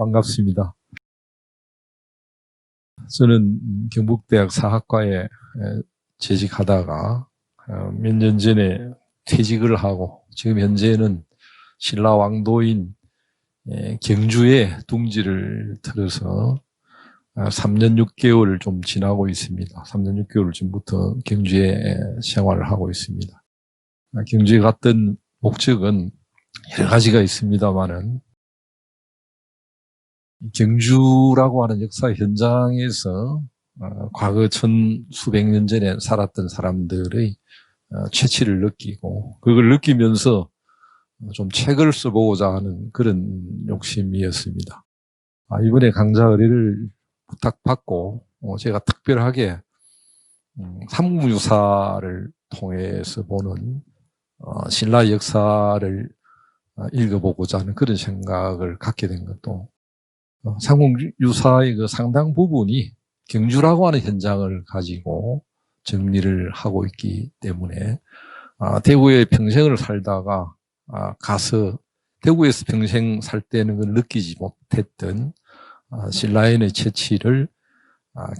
반갑습니다. 저는 경북대학 사학과에 재직하다가 몇 년 전에 퇴직을 하고 지금 현재는 신라 왕도인 경주에 둥지를 틀어서 3년 6개월 좀 지나고 있습니다. 3년 6개월 전부터 경주에 생활을 하고 있습니다. 경주에 갔던 목적은 여러 가지가 있습니다만은 경주라고 하는 역사 현장에서 과거 수백 년 전에 살았던 사람들의 최치를 느끼고 그걸 느끼면서 좀 책을 써보고자 하는 그런 욕심이었습니다. 이번에 강좌 의뢰를 부탁받고 제가 특별하게 삼국유사를 통해서 보는 신라 역사를 읽어보고자 하는 그런 생각을 갖게 된 것도 삼국유사의 그 상당 부분이 경주라고 하는 현장을 가지고 정리를 하고 있기 때문에 대구에 평생을 살다가 가서 대구에서 평생 살 때는 그걸 느끼지 못했던 신라인의 채취를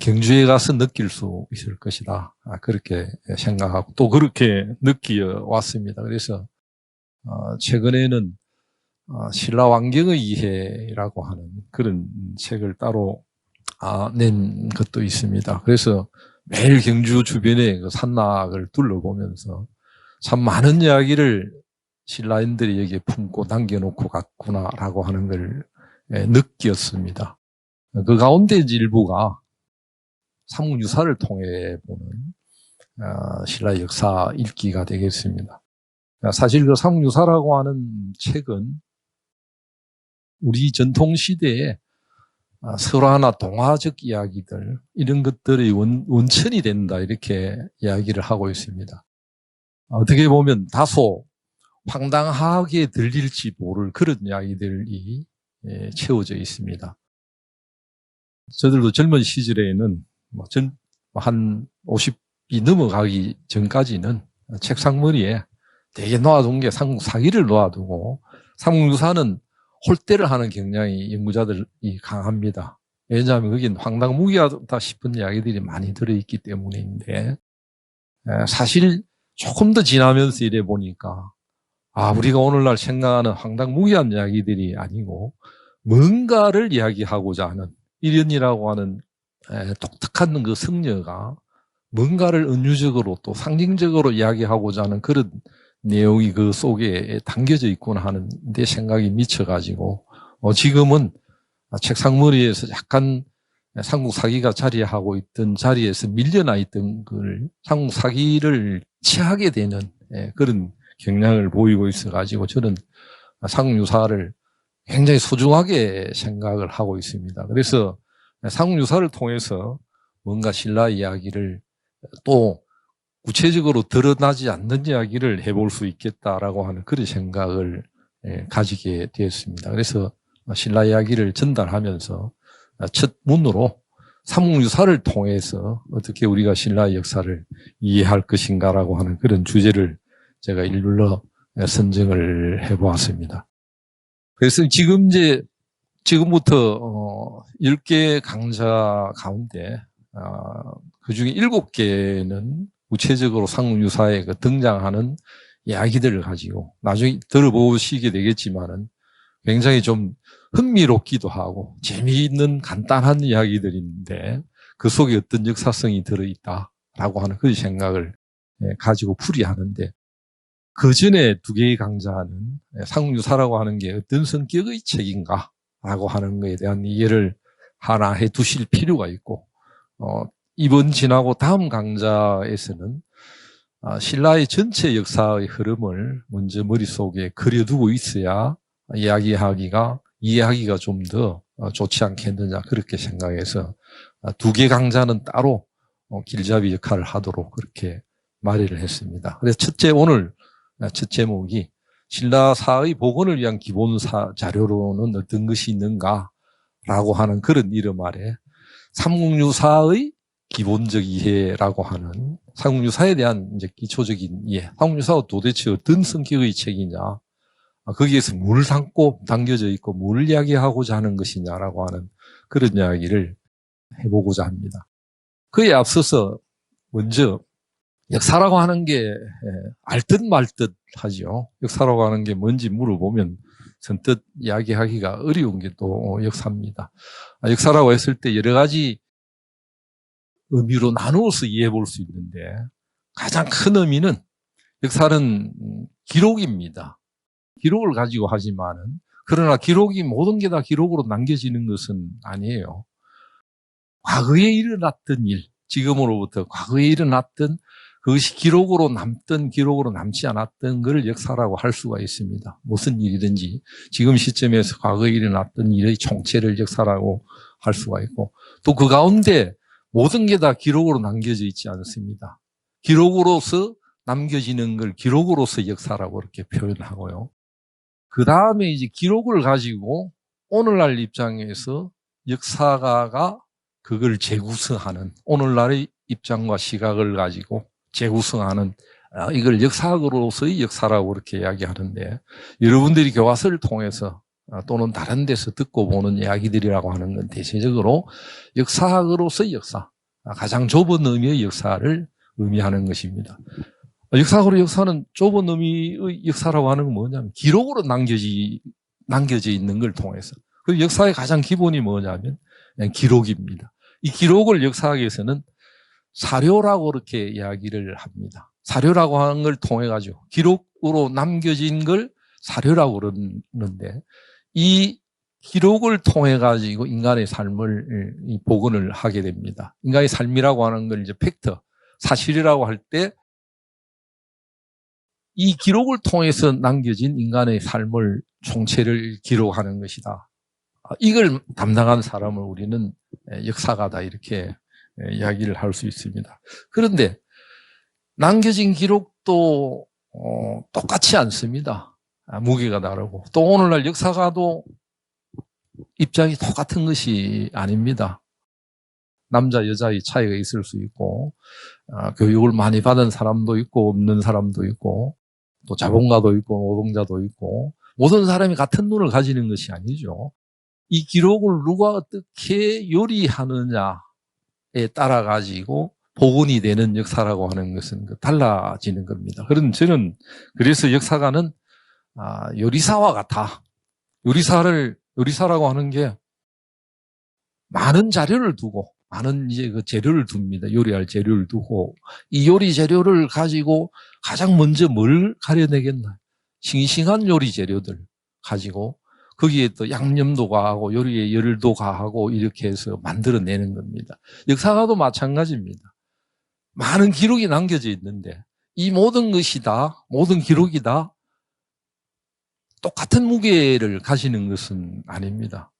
경주에 가서 느낄 수 있을 것이다. 그렇게 생각하고 또 그렇게 느끼어 왔습니다. 그래서 최근에는 신라 왕경의 이해라고 하는 그런 책을 따로 낸 것도 있습니다. 그래서 매일 경주 주변의 그 산락을 둘러보면서 참 많은 이야기를 신라인들이 여기에 품고 남겨놓고 갔구나라고 하는 걸 느꼈습니다. 그 가운데 일부가 삼국유사를 통해 보는 신라 역사 읽기가 되겠습니다. 사실 그 삼국유사라고 하는 책은 우리 전통시대에 설화나 동화적 이야기들 이런 것들의 원천이 된다 이렇게 이야기를 하고 있습니다. 어떻게 보면 다소 황당하게 들릴지 모를 그런 이야기들이 채워져 있습니다. 저들도 젊은 시절에는 한 50이 넘어가기 전까지는 책상머리에 되게 놓아둔 게 삼국사기를 놓아두고 삼국유사는 홀대를 하는 경향이 연구자들이 강합니다. 왜냐하면 거긴 황당무계하다 싶은 이야기들이 많이 들어있기 때문인데 사실 조금 더 지나면서 이래 보니까 우리가 오늘날 생각하는 황당무계한 이야기들이 아니고 뭔가를 이야기하고자 하는 일연이라고 하는 독특한 그 성녀가 뭔가를 은유적으로 또 상징적으로 이야기하고자 하는 그런 내용이 그 속에 담겨져 있구나 하는 데 생각이 미쳐가지고 지금은 책상머리에서 약간 삼국사기가 자리하고 있던 자리에서 밀려나 있던 그 삼국사기를 취하게 되는 그런 경향을 보이고 있어가지고 저는 삼국유사를 굉장히 소중하게 생각을 하고 있습니다. 그래서 삼국유사를 통해서 뭔가 신라 이야기를 또 구체적으로 드러나지 않는 이야기를 해볼 수 있겠다라고 하는 그런 생각을 가지게 되었습니다. 그래서 신라 이야기를 전달하면서 첫 문으로 삼국유사를 통해서 어떻게 우리가 신라 역사를 이해할 것인가라고 하는 그런 주제를 제가 일눌러 선정을 해보았습니다. 그래서 지금부터 10개 강좌 가운데 그중에 7개는 구체적으로 삼국유사에 등장하는 이야기들을 가지고 나중에 들어보시게 되겠지만은 굉장히 좀 흥미롭기도 하고 재미있는 간단한 이야기들인데 그 속에 어떤 역사성이 들어있다라고 하는 그 생각을 가지고 풀이하는데 그 전에 2개의 강좌는 삼국유사라고 하는 게 어떤 성격의 책인가라고 하는 것에 대한 이해를 하나 해 두실 필요가 있고 이번 지나고 다음 강좌에서는 신라의 전체 역사의 흐름을 먼저 머릿속에 그려두고 있어야 이해하기가 좀 더 좋지 않겠느냐 그렇게 생각해서 2개 강좌는 따로 길잡이 역할을 하도록 그렇게 마련을 했습니다. 그래서 오늘 첫 제목이 신라사의 복원을 위한 기본 자료로는 어떤 것이 있는가라고 하는 그런 이름 아래 삼국유사의 기본적 이해라고 하는 삼국유사에 대한 이제 기초적인 이해, 삼국유사가 도대체 어떤 성격의 책이냐, 거기에서 뭘 담겨져 있고 뭘 이야기하고자 하는 것이냐라고 하는 그런 이야기를 해보고자 합니다. 그에 앞서서 먼저 역사라고 하는 게 알듯 말듯 하죠. 역사라고 하는 게 뭔지 물어보면 선뜻 이야기하기가 어려운 게 또 역사입니다. 역사라고 했을 때 여러 가지 의미로 나누어서 이해해 볼 수 있는데 가장 큰 의미는 역사는 기록입니다. 기록을 가지고 하지만은 그러나 기록이 모든 게 다 기록으로 남겨지는 것은 아니에요. 과거에 일어났던 일, 지금으로부터 과거에 일어났던 그것이 기록으로 남든 기록으로 남지 않았던 걸 역사라고 할 수가 있습니다. 무슨 일이든지 지금 시점에서 과거에 일어났던 일의 총체를 역사라고 할 수가 있고 또 그 가운데 모든 게 다 기록으로 남겨져 있지 않습니다. 기록으로서 남겨지는 걸 기록으로서 역사라고 이렇게 표현하고요. 그 다음에 이제 기록을 가지고 오늘날 입장에서 역사가가 그걸 재구성하는 오늘날의 입장과 시각을 가지고 재구성하는 이걸 역사학으로서의 역사라고 그렇게 이야기하는데 여러분들이 교과서를 통해서 또는 다른 데서 듣고 보는 이야기들이라고 하는 건 대체적으로 역사학으로서의 역사, 가장 좁은 의미의 역사를 의미하는 것입니다. 역사학으로 역사는 좁은 의미의 역사라고 하는 건 뭐냐면 기록으로 남겨져 있는 걸 통해서 그 역사의 가장 기본이 뭐냐면 기록입니다. 이 기록을 역사학에서는 사료라고 그렇게 이야기를 합니다. 사료라고 하는 걸 통해 가지고 기록으로 남겨진 걸 사료라고 그러는데 이 기록을 통해 가지고 인간의 삶을 복원을 하게 됩니다. 인간의 삶이라고 하는 걸 이제 팩트, 사실이라고 할 때 이 기록을 통해서 남겨진 인간의 삶을 총체를 기록하는 것이다. 이걸 담당한 사람을 우리는 역사가다 이렇게 이야기를 할 수 있습니다. 그런데 남겨진 기록도 똑같지 않습니다. 무게가 다르고 또 오늘날 역사가도 입장이 똑같은 것이 아닙니다. 남자 여자의 차이가 있을 수 있고 교육을 많이 받은 사람도 있고 없는 사람도 있고 또 자본가도 있고 노동자도 있고 모든 사람이 같은 눈을 가지는 것이 아니죠. 이 기록을 누가 어떻게 요리하느냐에 따라 가지고 복원이 되는 역사라고 하는 것은 달라지는 겁니다. 그런 저는 그래서 역사가는 요리사와 같아. 요리사라고 하는 게 많은 자료를 두고 많은 이제 그 재료를 둡니다. 요리할 재료를 두고 이 요리 재료를 가지고 가장 먼저 뭘 가려내겠나? 싱싱한 요리 재료들 가지고 거기에 또 양념도 가하고 요리에 열도 가하고 이렇게 해서 만들어내는 겁니다. 역사가도 마찬가지입니다. 많은 기록이 남겨져 있는데 이 모든 것이 다 모든 기록이 다 똑같은 무게를 가지는 것은 아닙니다.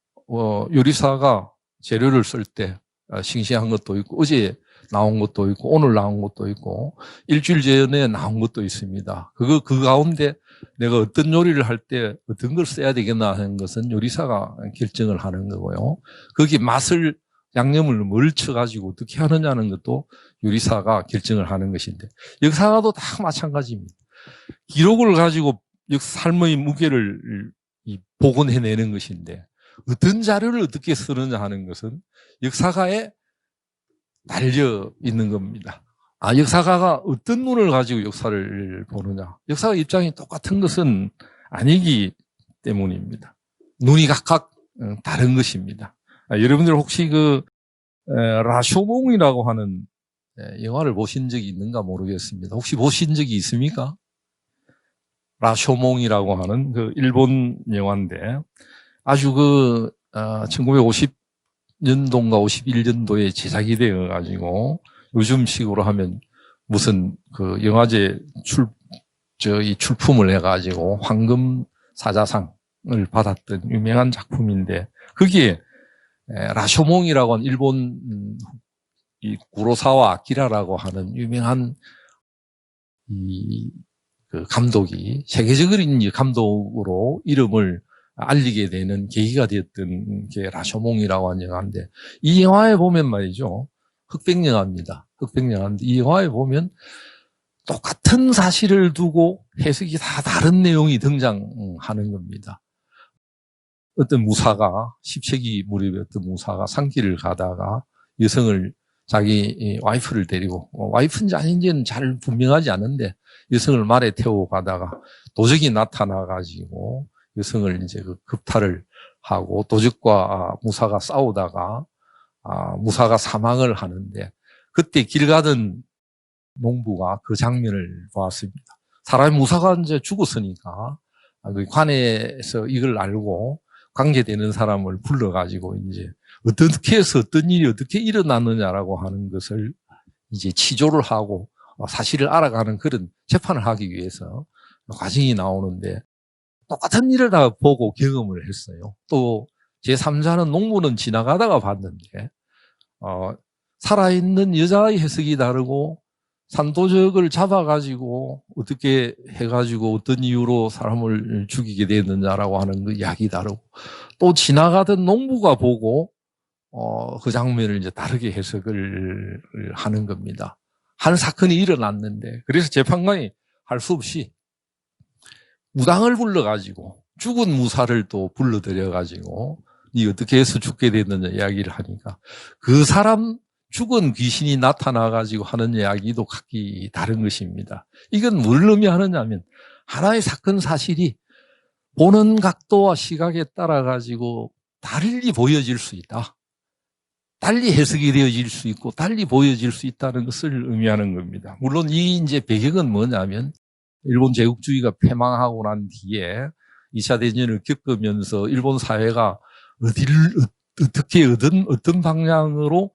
요리사가 재료를 쓸 때 싱싱한 것도 있고 어제 나온 것도 있고 오늘 나온 것도 있고 일주일 전에 나온 것도 있습니다. 그 가운데 내가 어떤 요리를 할 때 어떤 걸 써야 되겠나 하는 것은 요리사가 결정을 하는 거고요. 거기 맛을 양념을 뭘 쳐가지고 어떻게 하느냐는 것도 요리사가 결정을 하는 것인데 역사가도 다 마찬가지입니다. 기록을 가지고 삶의 무게를 복원해내는 것인데 어떤 자료를 어떻게 쓰느냐 하는 것은 역사가에 달려 있는 겁니다. 역사가가 어떤 눈을 가지고 역사를 보느냐. 역사가 입장이 똑같은 것은 아니기 때문입니다. 눈이 각각 다른 것입니다. 여러분들 혹시 라쇼몽이라고 하는 영화를 보신 적이 있는가 모르겠습니다. 혹시 보신 적이 있습니까? 라쇼몽이라고 하는 일본 영화인데 아주 1950년도인가 51년도에 제작이 되어가지고 요즘식으로 하면 무슨 영화제 출품을 해가지고 황금 사자상을 받았던 유명한 작품인데 거기에 라쇼몽이라고 하는 일본 구로사와 아키라라고 하는 유명한 감독이 세계적인 감독으로 이름을 알리게 되는 계기가 되었던 게 라쇼몽이라고 하는 영화인데 이 영화에 보면 말이죠. 흑백 영화입니다. 흑백 영화인데 이 영화에 보면 똑같은 사실을 두고 해석이 다 다른 내용이 등장하는 겁니다. 어떤 무사가 10세기 무렵에 어떤 무사가 산길을 가다가 여성을 자기 와이프를 데리고 와이프인지 아닌지는 잘 분명하지 않은데 여성을 말에 태우고 가다가 도적이 나타나가지고 여성을 이제 그 급탈을 하고 도적과 무사가 싸우다가 무사가 사망을 하는데 그때 길 가던 농부가 그 장면을 보았습니다. 사람이 무사가 이제 죽었으니까 그 관에서 이걸 알고 관계되는 사람을 불러가지고 이제 어떻게 해서 어떤 일이 어떻게 일어났느냐라고 하는 것을 이제 치조를 하고 사실을 알아가는 그런 재판을 하기 위해서 과정이 나오는데 똑같은 일을 다 보고 경험을 했어요. 또 제3자는 농부는 지나가다가 봤는데 살아있는 여자의 해석이 다르고 산도적을 잡아가지고 어떻게 해가지고 어떤 이유로 사람을 죽이게 됐느냐라고 하는 그 이야기 다르고 또 지나가던 농부가 보고 그 장면을 이제 다르게 해석을 하는 겁니다. 한 사건이 일어났는데 그래서 재판관이 할 수 없이 무당을 불러가지고 죽은 무사를 또 불러들여가지고 니 어떻게 해서 죽게 됐느냐 이야기를 하니까 그 사람 죽은 귀신이 나타나가지고 하는 이야기도 각기 다른 것입니다. 이건 뭘 의미하느냐면 하나의 사건 사실이 보는 각도와 시각에 따라가지고 달리 보여질 수 있다. 달리 해석이 되어질 수 있고 달리 보여질 수 있다는 것을 의미하는 겁니다. 물론 이 이제 배경은 뭐냐면 일본 제국주의가 패망하고 난 뒤에 2차 대전을 겪으면서 일본 사회가 어떻게 어떤 방향으로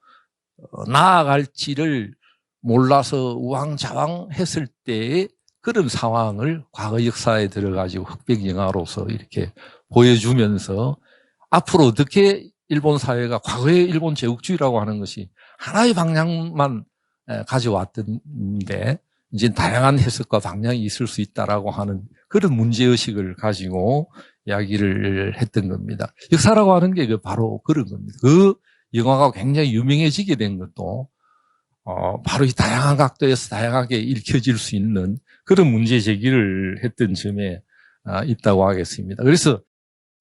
나아갈지를 몰라서 우왕좌왕했을 때의 그런 상황을 과거 역사에 들어가지고 흑백 영화로서 이렇게 보여주면서 앞으로 어떻게 일본 사회가 과거의 일본 제국주의라고 하는 것이 하나의 방향만 가져왔던데 이제 다양한 해석과 방향이 있을 수 있다라고 하는 그런 문제의식을 가지고 이야기를 했던 겁니다. 역사라고 하는 게 바로 그런 겁니다. 그 영화가 굉장히 유명해지게 된 것도 바로 이 다양한 각도에서 다양하게 읽혀질 수 있는 그런 문제 제기를 했던 점에 있다고 하겠습니다. 그래서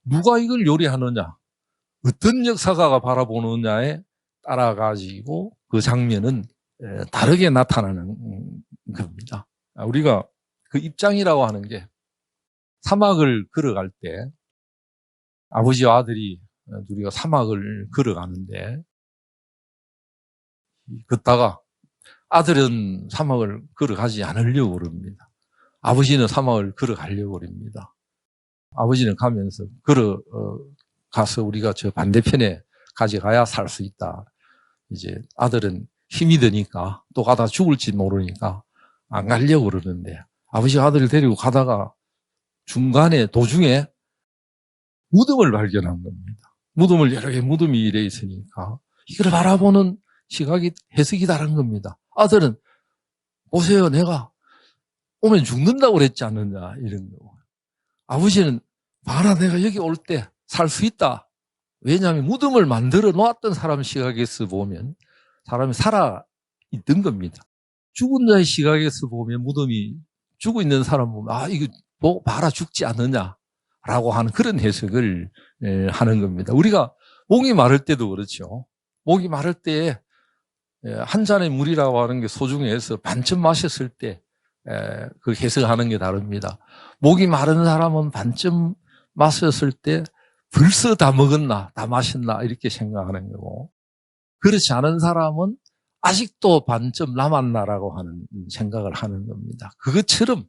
누가 이걸 요리하느냐, 어떤 역사가가 바라보느냐에 따라 가지고 그 장면은 다르게 나타나는 겁니다. 우리가 그 입장이라고 하는 게 사막을 걸어갈 때 아버지와 아들이 우리가 사막을 걸어가는데 걷다가 아들은 사막을 걸어가지 않으려고 그럽니다. 아버지는 사막을 걸어가려고 그럽니다. 아버지는 가면서 가서 우리가 저 반대편에 가져가야 살 수 있다. 이제 아들은 힘이 드니까 또 가다 죽을지 모르니까 안 가려고 그러는데 아버지가 아들을 데리고 가다가 중간에 도중에 무덤을 발견한 겁니다. 무덤을 여러 개 무덤이 이래 있으니까 이걸 바라보는 시각이 해석이 다른 겁니다. 아들은 보세요, 내가 오면 죽는다고 그랬지 않느냐 이런 거. 아버지는 봐라, 내가 여기 올 때 살 수 있다. 왜냐하면 무덤을 만들어 놓았던 사람 시각에서 보면 사람이 살아 있던 겁니다. 죽은 자의 시각에서 보면 무덤이 죽어 있는 사람 보면 이거 뭐 봐라 죽지 않느냐라고 하는 그런 해석을 하는 겁니다. 우리가 목이 마를 때도 그렇죠. 목이 마를 때 한 잔의 물이라고 하는 게 소중해서 반쯤 마셨을 때 그 해석하는 게 다릅니다. 목이 마른 사람은 반쯤 마셨을 때 벌써 다 먹었나 다 마셨나 이렇게 생각하는 거고, 그렇지 않은 사람은 아직도 반쯤 남았나라고 하는 생각을 하는 겁니다. 그것처럼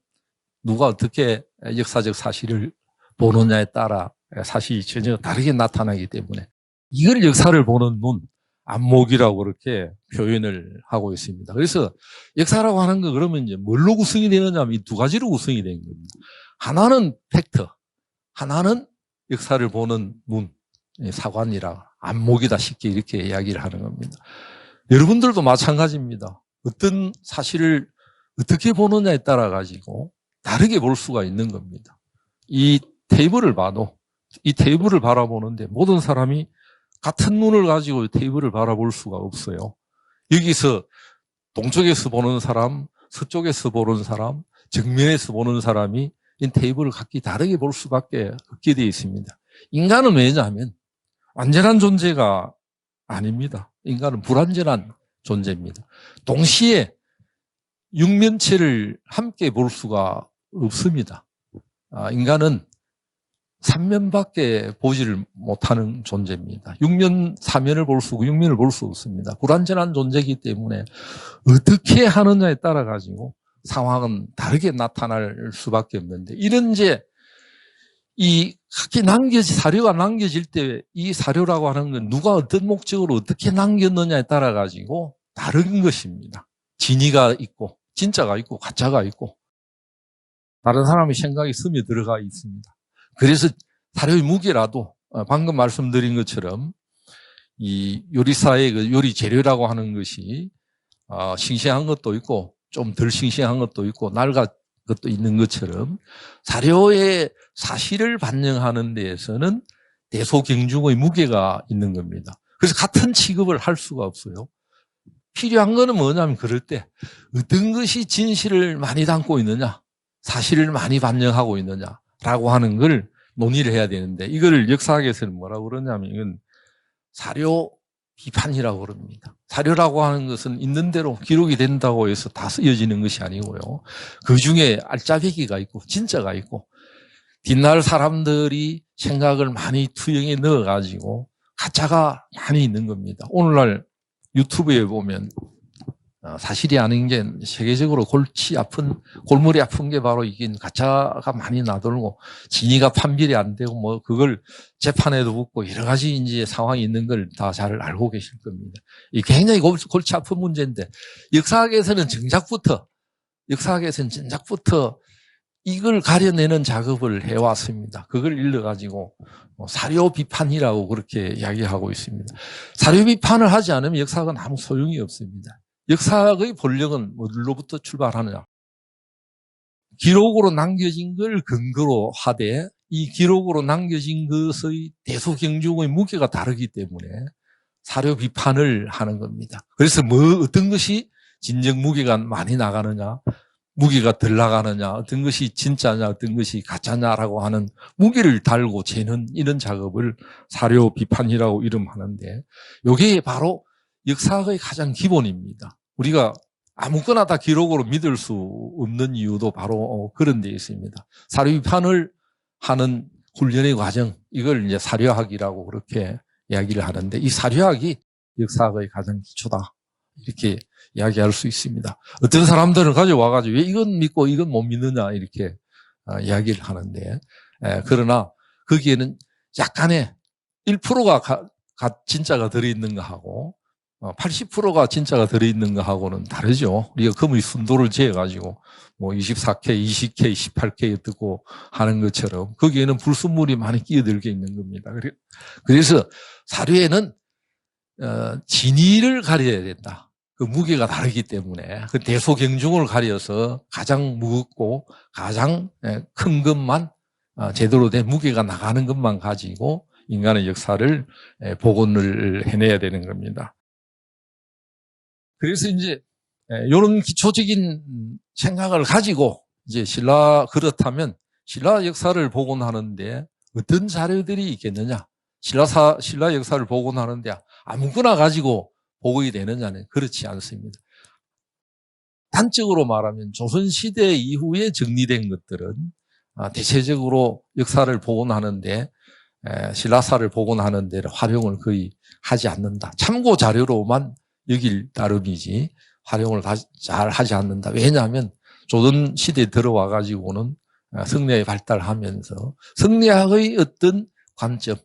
누가 어떻게 역사적 사실을 보느냐에 따라 사실이 전혀 다르게 나타나기 때문에 이걸 역사를 보는 눈, 안목이라고 그렇게 표현을 하고 있습니다. 그래서 역사라고 하는 거 그러면 이제 뭘로 구성이 되느냐 하면 이 두 가지로 구성이 된 겁니다. 하나는 팩트, 하나는 역사를 보는 눈, 사관이라 안목이다 쉽게 이렇게 이야기를 하는 겁니다. 여러분들도 마찬가지입니다. 어떤 사실을 어떻게 보느냐에 따라 가지고 다르게 볼 수가 있는 겁니다. 이 테이블을 봐도 이 테이블을 바라보는데 모든 사람이 같은 눈을 가지고 테이블을 바라볼 수가 없어요. 여기서 동쪽에서 보는 사람, 서쪽에서 보는 사람, 정면에서 보는 사람이 이 테이블을 각기 다르게 볼 수밖에 없게 되어 있습니다. 인간은 왜냐하면 완전한 존재가 아닙니다. 인간은 불완전한 존재입니다. 동시에 육면체를 함께 볼 수가 없습니다. 인간은 삼면밖에 보지를 못하는 존재입니다. 육면, 사면을 볼 수, 육면을 볼 수 없습니다. 불완전한 존재이기 때문에 어떻게 하느냐에 따라 가지고 상황은 다르게 나타날 수밖에 없는데, 이런 이 각기 사료가 남겨질 때 이 사료라고 하는 건 누가 어떤 목적으로 어떻게 남겼느냐에 따라 가지고 다른 것입니다. 진위가 있고, 진짜가 있고, 가짜가 있고, 다른 사람의 생각이 스며들어가 있습니다. 그래서 사료의 무게라도 방금 말씀드린 것처럼 이 요리사의 그 요리 재료라고 하는 것이 싱싱한 것도 있고 좀 덜 싱싱한 것도 있고 낡은 것도 있는 것처럼 사료의 사실을 반영하는 데에서는 대소경중의 무게가 있는 겁니다. 그래서 같은 취급을 할 수가 없어요. 필요한 거는 뭐냐면 그럴 때 어떤 것이 진실을 많이 담고 있느냐, 사실을 많이 반영하고 있느냐라고 하는 걸 논의를 해야 되는데, 이걸 역사학에서는 뭐라고 그러냐면 이건 사료 비판이라고 그럽니다. 사료라고 하는 것은 있는 대로 기록이 된다고 해서 다 쓰여지는 것이 아니고요. 그 중에 알짜배기가 있고 진짜가 있고 뒷날 사람들이 생각을 많이 투영해 넣어가지고 가짜가 많이 있는 겁니다. 오늘날 유튜브에 보면 사실이 아닌 게 세계적으로 골머리 아픈 게 바로 이게 가짜가 많이 나돌고 진위가 판별이 안 되고 뭐 그걸 재판에도 붙고 여러 가지 이제 상황이 있는 걸 다 잘 알고 계실 겁니다. 이 굉장히 골치 아픈 문제인데 역사학에서는 정작부터 이걸 가려내는 작업을 해왔습니다. 그걸 일러가지고 사료 비판이라고 그렇게 이야기하고 있습니다. 사료 비판을 하지 않으면 역사학은 아무 소용이 없습니다. 역사학의 본령은 어디로부터 출발하느냐? 기록으로 남겨진 걸 근거로 하되 이 기록으로 남겨진 것의 대소경중의 무게가 다르기 때문에 사료 비판을 하는 겁니다. 그래서 어떤 것이 진정 무게가 많이 나가느냐, 무게가 덜 나가느냐, 어떤 것이 진짜냐, 어떤 것이 가짜냐라고 하는 무게를 달고 재는 이런 작업을 사료 비판이라고 이름하는데, 이게 바로 역사학의 가장 기본입니다. 우리가 아무거나 다 기록으로 믿을 수 없는 이유도 바로 그런 데 있습니다. 사료 비판을 하는 훈련의 과정, 이걸 이제 사료학이라고 그렇게 이야기를 하는데, 이 사료학이 역사학의 가장 기초다, 이렇게 이야기할 수 있습니다. 어떤 사람들은 가져와가지고 왜 이건 믿고 이건 못 믿느냐 이렇게 이야기를 하는데, 그러나 거기에는 약간의 1%가 진짜가 들어있는 거하고 80%가 진짜가 들어있는 거하고는 다르죠. 우리가 금의 순도를 재가지고 뭐 24K, 20K, 18K 뜨고 하는 것처럼 거기에는 불순물이 많이 끼어들게 있는 겁니다. 그래서 사료에는 진위를 가려야 된다. 그 무게가 다르기 때문에 그 대소경중을 가려서 가장 무겁고 가장 큰 것만 제대로 된 무게가 나가는 것만 가지고 인간의 역사를 복원을 해내야 되는 겁니다. 그래서 이제 이런 기초적인 생각을 가지고 이제 그렇다면 신라 역사를 복원하는데 어떤 자료들이 있겠느냐? 신라 역사를 복원하는데 아무거나 가지고 복원이 되느냐는 그렇지 않습니다. 단적으로 말하면 조선시대 이후에 정리된 것들은 대체적으로 역사를 복원하는데 신라사를 복원하는 데 활용을 거의 하지 않는다. 참고 자료로만 여길 따름이지 활용을 잘 하지 않는다. 왜냐하면 조선시대에 들어와 가지고는 성리학이 발달하면서 성리학의 어떤 관점,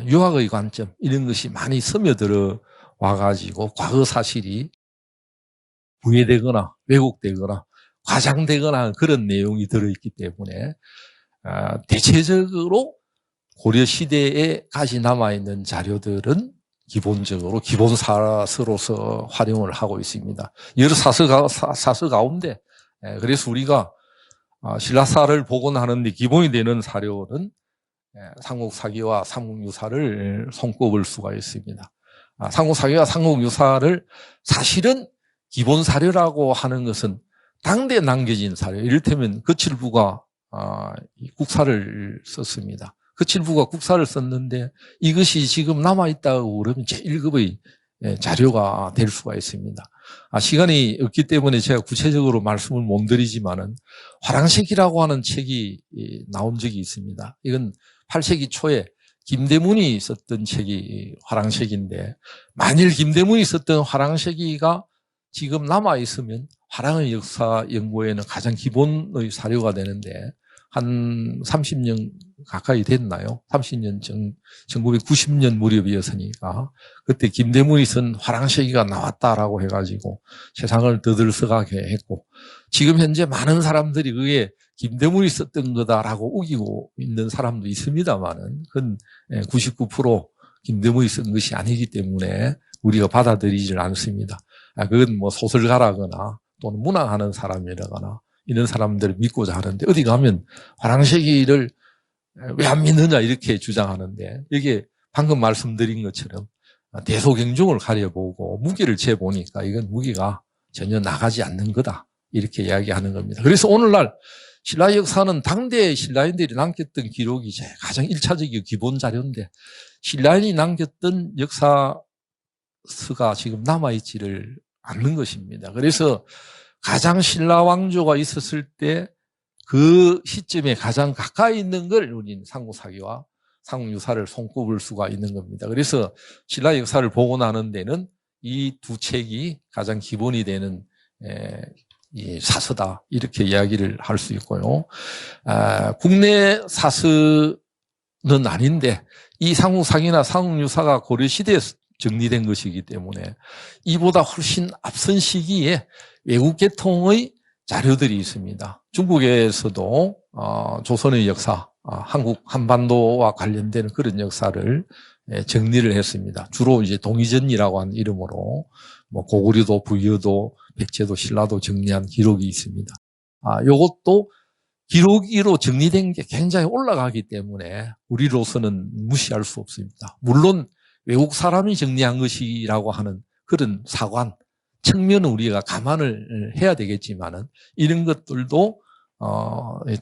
유학의 관점 이런 것이 많이 스며들어 와가지고 과거 사실이 부해되거나 왜곡되거나 과장되거나 그런 내용이 들어있기 때문에 대체적으로 고려시대에까지 남아있는 자료들은 기본적으로 기본사서로서 활용을 하고 있습니다. 여러 사서 가운데 그래서 우리가 신라사를 복원하는 데 기본이 되는 사료는 삼국사기와 삼국유사를 손꼽을 수가 있습니다. 삼국사기와 삼국유사를 사실은 기본 사료라고 하는 것은 당대에 남겨진 사료, 이를테면 거칠부가 국사를 썼습니다. 거칠부가 국사를 썼는데 이것이 지금 남아있다고 그러면 제1급의 자료가 될 수가 있습니다. 시간이 없기 때문에 제가 구체적으로 말씀을 못 드리지만은 화랑색이라고 하는 책이 나온 적이 있습니다. 이건 8세기 초에 김대문이 썼던 책이 화랑색인데, 만일 김대문이 썼던 화랑색이가 지금 남아있으면 화랑의 역사 연구에는 가장 기본의 사료가 되는데, 한 30년 가까이 됐나요? 30년 전, 1990년 무렵이었으니까, 그때 김대문이 쓴 화랑색이가 나왔다라고 해가지고 세상을 들썩하게 했고, 지금 현재 많은 사람들이 그게 김대문이 썼던 거다라고 우기고 있는 사람도 있습니다만은, 그건 99% 김대문이 쓴 것이 아니기 때문에 우리가 받아들이질 않습니다. 그건 뭐 소설가라거나 또는 문학하는 사람이라거나 이런 사람들을 믿고자 하는데, 어디 가면 화랑색이를 왜 안 믿느냐 이렇게 주장하는데, 이게 방금 말씀드린 것처럼 대소경중을 가려보고 무게를 재보니까 이건 무게가 전혀 나가지 않는 거다, 이렇게 이야기하는 겁니다. 그래서 오늘날 신라 역사는 당대 신라인들이 남겼던 기록이 가장 1차적이고 기본 자료인데, 신라인이 남겼던 역사서가 지금 남아있지를 않는 것입니다. 그래서 가장 신라 왕조가 있었을 때 그 시점에 가장 가까이 있는 걸 우리는 삼국사기와 삼국유사를 손꼽을 수가 있는 겁니다. 그래서 신라 역사를 보고 나는 데는 이 두 책이 가장 기본이 되는 이 사서다, 이렇게 이야기를 할 수 있고요. 국내 사서는 아닌데 이 삼국사기나 삼국유사가 고려시대에 정리된 것이기 때문에 이보다 훨씬 앞선 시기에 외국 계통의 자료들이 있습니다. 중국에서도 조선의 역사, 한국 한반도와 관련된 그런 역사를 정리를 했습니다. 주로 이제 동의전이라고 하는 이름으로 뭐 고구려도, 부여도, 백제도, 신라도 정리한 기록이 있습니다. 요것도 기록으로 정리된 게 굉장히 올라가기 때문에 우리로서는 무시할 수 없습니다. 물론 외국 사람이 정리한 것이라고 하는 그런 사관, 측면은 우리가 감안을 해야 되겠지만은 이런 것들도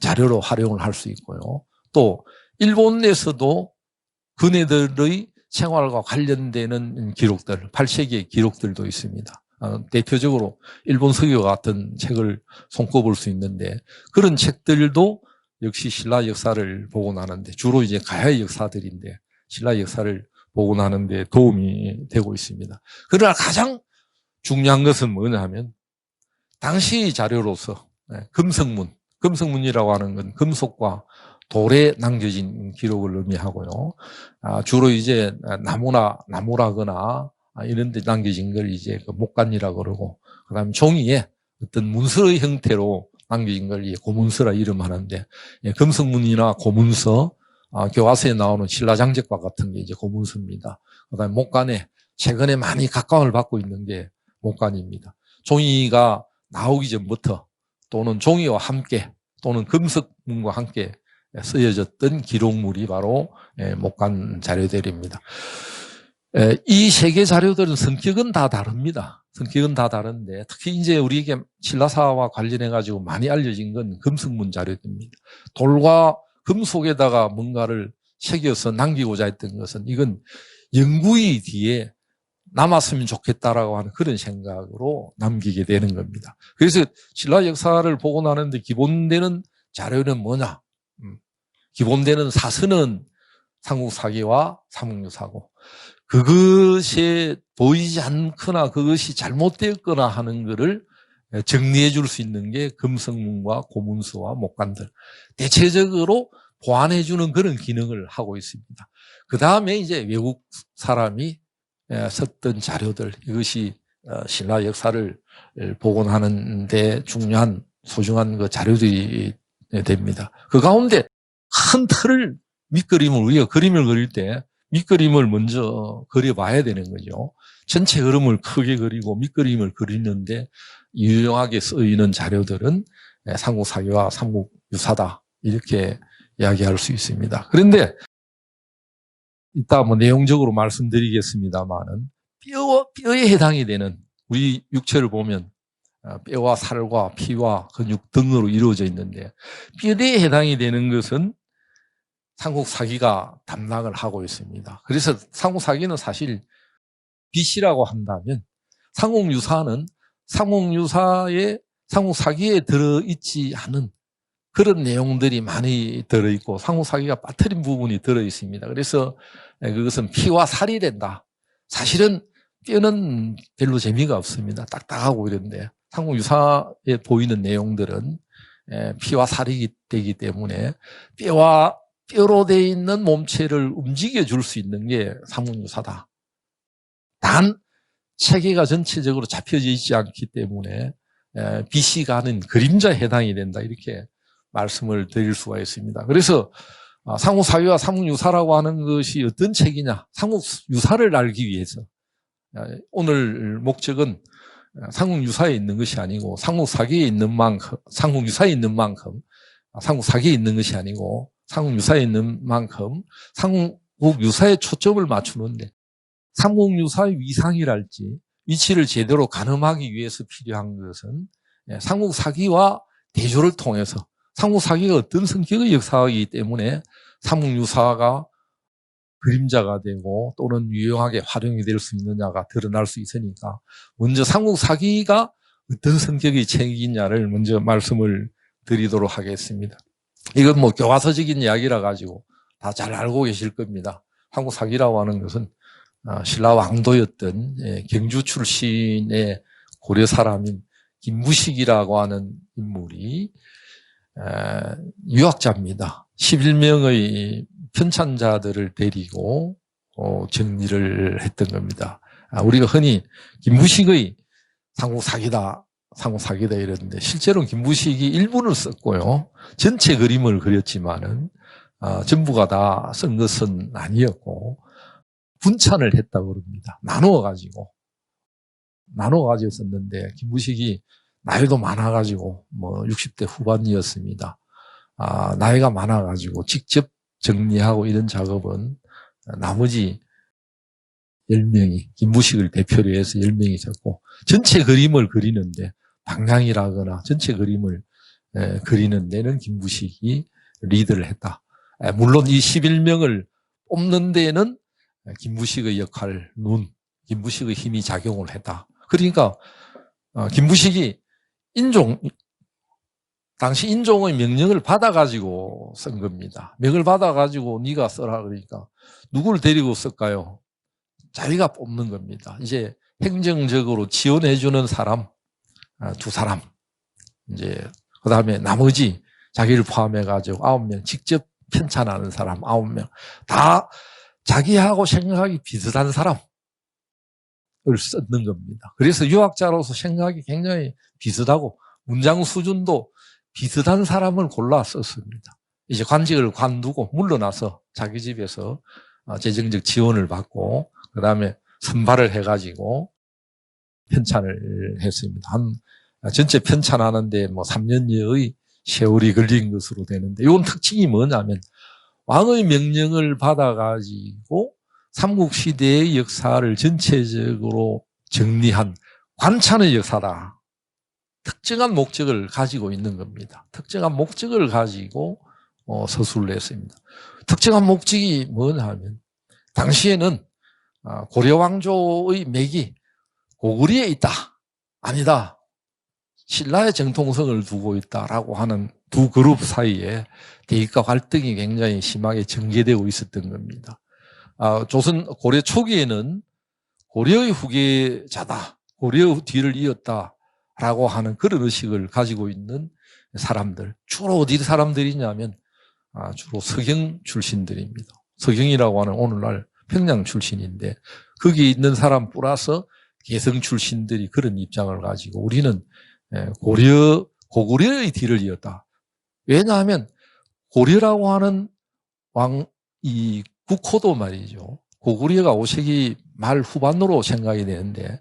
자료로 활용을 할 수 있고요. 또 일본에서도 그네들의 생활과 관련되는 기록들, 8세기의 기록들도 있습니다. 대표적으로 일본 서교 같은 책을 손꼽을 수 있는데, 그런 책들도 역시 신라 역사를 보고 나는데, 주로 이제 가야의 역사들인데 신라 역사를 보고 나는데 도움이 되고 있습니다. 그러나 가장 중요한 것은 뭐냐 하면 당시 자료로서 금석문이라고 하는 건 금속과 돌에 남겨진 기록을 의미하고요. 주로 이제 나무라거나 이런 데 남겨진 걸 이제 목간이라고 그러고, 그 다음에 종이에 어떤 문서의 형태로 남겨진 걸 고문서라 이름하는데, 금석문이나 고문서, 교과서에 나오는 신라장적과 같은 게 이제 고문서입니다. 그 다음에 목간에 최근에 많이 각광을 받고 있는 게 목간입니다. 종이가 나오기 전부터 또는 종이와 함께 또는 금석문과 함께 쓰여졌던 기록물이 바로 목간 자료들입니다. 이 세 개 자료들은 성격은 다 다릅니다. 성격은 다 다른데 특히 이제 우리에게 신라사와 관련해 가지고 많이 알려진 건 금석문 자료들입니다. 돌과 금속에다가 뭔가를 새겨서 남기고자 했던 것은, 이건 영구히 뒤에 남았으면 좋겠다라고 하는 그런 생각으로 남기게 되는 겁니다. 그래서 신라 역사를 보고 나는데 기본되는 자료는 뭐냐? 기본되는 사서는 삼국사기와 삼국유사고, 그것이 보이지 않거나 그것이 잘못되었거나 하는 것을 정리해 줄 수 있는 게 금석문과 고문서와 목간들, 대체적으로 보완해 주는 그런 기능을 하고 있습니다. 그 다음에 이제 외국 사람이 썼던 자료들, 이것이 신라 역사를 복원하는 데 중요한 소중한 그 자료들이 됩니다. 그 가운데 큰 틀을, 밑그림을, 우리가 그림을 그릴 때 밑그림을 먼저 그려봐야 되는 거죠. 전체 흐름을 크게 그리고 밑그림을 그리는데 유용하게 쓰이는 자료들은 삼국사기와 삼국유사다, 이렇게 이야기할 수 있습니다. 그런데 이따 뭐 내용적으로 말씀드리겠습니다만은 뼈에 해당이 되는, 우리 육체를 보면 뼈와 살과 피와 근육 등으로 이루어져 있는데 뼈대에 해당이 되는 것은 삼국사기가 담당을 하고 있습니다. 그래서 삼국사기는 사실 빛이라고 한다면 삼국유사는 삼국유사의 삼국사기에 들어있지 않은 그런 내용들이 많이 들어있고 삼국사기가 빠뜨린 부분이 들어있습니다. 그래서 그것은 피와 살이 된다. 사실은 뼈는 별로 재미가 없습니다. 딱딱하고 이런데 삼국유사에 보이는 내용들은 피와 살이 되기 때문에 뼈로 되어 있는 몸체를 움직여줄 수 있는 게 삼국유사다. 단 체계가 전체적으로 잡혀져 있지 않기 때문에 빛이 가는 그림자에 해당이 된다. 이렇게 말씀을 드릴 수가 있습니다. 그래서 삼국사기와 삼국유사라고 하는 것이 어떤 책이냐. 삼국유사를 알기 위해서 오늘 목적은 삼국유사에 있는 것이 아니고 삼국사기에 있는 만큼, 삼국유사에 있는 만큼 삼국사기에 있는 것이 아니고 삼국유사에 있는 만큼 삼국유사에 초점을 맞추는데 삼국유사의 위상이랄지 위치를 제대로 가늠하기 위해서 필요한 것은 삼국사기와 대조를 통해서 삼국사기가 어떤 성격의 역사이기 때문에 삼국유사가 그림자가 되고 또는 유용하게 활용이 될 수 있느냐가 드러날 수 있으니까 먼저 삼국사기가 어떤 성격의 책이냐를 먼저 말씀을 드리도록 하겠습니다. 이건 뭐 교과서적인 이야기라 가지고 다 잘 알고 계실 겁니다. 삼국사기라고 하는 것은 신라 왕도였던 경주 출신의 고려 사람인 김부식이라고 하는 인물이 유학자입니다. 11명의 편찬자들을 데리고 정리를 했던 겁니다. 우리가 흔히 김부식의 삼국사기다 이러는데 실제로는 김부식이 일부를 썼고요. 전체 그림을 그렸지만은 전부가 다 쓴 것은 아니었고 분찬을 했다고 그럽니다. 나누어가지고 썼는데 김부식이 나이도 많아가지고 60대 후반이었습니다. 나이가 많아가지고 직접 정리하고 이런 작업은 나머지 10명이 김부식을 대표로 해서 10명이 썼고 전체 그림을 그리는데 방향이라거나 전체 그림을 그리는 데는 김부식이 리드를 했다. 물론 이 11명을 뽑는 데는 김부식의 역할, 김부식의 힘이 작용을 했다. 그러니까 김부식이 당시 인종의 명령을 받아가지고 쓴 겁니다. 명을 받아가지고 네가 써라 그러니까 누구를 데리고 쓸까요? 자기가 뽑는 겁니다. 이제 행정적으로 지원해주는 사람 2사람, 이제 그 다음에 나머지 자기를 포함해가지고 9명, 직접 편찬하는 사람 9명, 다 자기하고 생각이 비슷한 사람을 쓰는 겁니다. 그래서 유학자로서 생각이 굉장히 비슷하고 문장 수준도 비슷한 사람을 골라 썼습니다. 이제 관직을 관두고 물러나서 자기 집에서 재정적 지원을 받고 그 다음에 선발을 해가지고 편찬을 했습니다. 전체 편찬하는데 3년여의 세월이 걸린 것으로 되는데 이건 특징이 뭐냐면 왕의 명령을 받아가지고 삼국시대의 역사를 전체적으로 정리한 관찬의 역사다. 특정한 목적을 가지고 있는 겁니다. 특정한 목적을 가지고 서술을 했습니다. 특정한 목적이 뭐냐 하면 당시에는 고려 왕조의 맥이 고구려에 있다. 아니다. 신라의 정통성을 두고 있다라고 하는 두 그룹 사이에 대립과 갈등이 굉장히 심하게 전개되고 있었던 겁니다. 조선 고려 초기에는 고려의 후계자다. 고려의 뒤를 이었다라고 하는 그런 의식을 가지고 있는 사람들. 주로 어디 사람들이냐면 주로 서경 출신들입니다. 서경이라고 하는 오늘날 평양 출신인데 거기 있는 사람 플러스 개성 출신들이 그런 입장을 가지고 우리는 고구려의 뒤를 이었다. 왜냐하면 고려라고 하는 이 국호도 말이죠. 고구려가 5세기 말 후반으로 생각이 되는데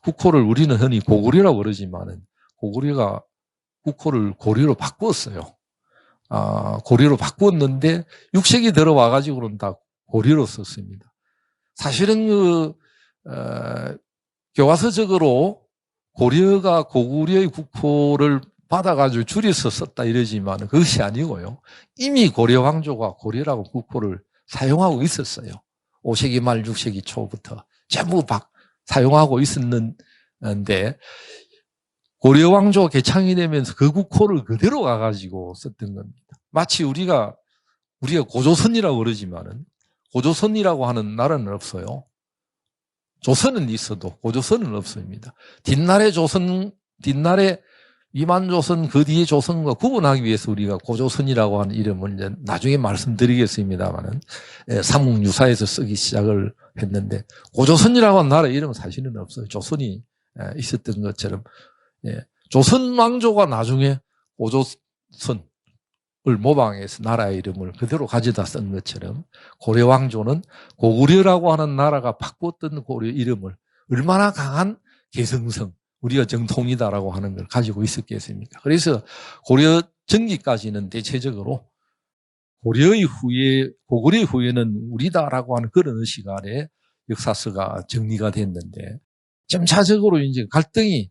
국호를 우리는 흔히 고구려라고 그러지만은 고구려가 국호를 고려로 바꾸었어요. 고려로 바꾸었는데 6세기 들어와가지고는 다 고려로 썼습니다. 사실은 교과서적으로 고려가 고구려의 국호를 받아가지고 줄여서 썼다 이러지만 그것이 아니고요. 이미 고려 왕조가 고려라고 국호를 사용하고 있었어요. 5세기 말 6세기 초부터 전부 사용하고 있었는데 고려 왕조가 개창이 되면서 그 국호를 그대로 가가지고 썼던 겁니다. 마치 우리가 고조선이라고 그러지만은 고조선이라고 하는 나라는 없어요. 조선은 있어도 고조선은 없습니다. 뒷날에 위만조선 그 뒤에 조선과 구분하기 위해서 우리가 고조선이라고 하는 이름을 이제 나중에 말씀드리겠습니다만은 삼국유사에서 쓰기 시작을 했는데 고조선이라고 하는 나라 이름은 사실은 없어요. 조선이 있었던 것처럼 조선 왕조가 나중에 고조선을 모방해서 나라의 이름을 그대로 가져다 쓴 것처럼 고려 왕조는 고구려라고 하는 나라가 바꿨던 고려 이름을 얼마나 강한 개성성 우리가 정통이다라고 하는 걸 가지고 있었겠습니까? 그래서 고려 전기까지는 대체적으로 고구려의 후예는 우리다라고 하는 그런 의식 아래 역사서가 정리가 됐는데 점차적으로 이제 갈등이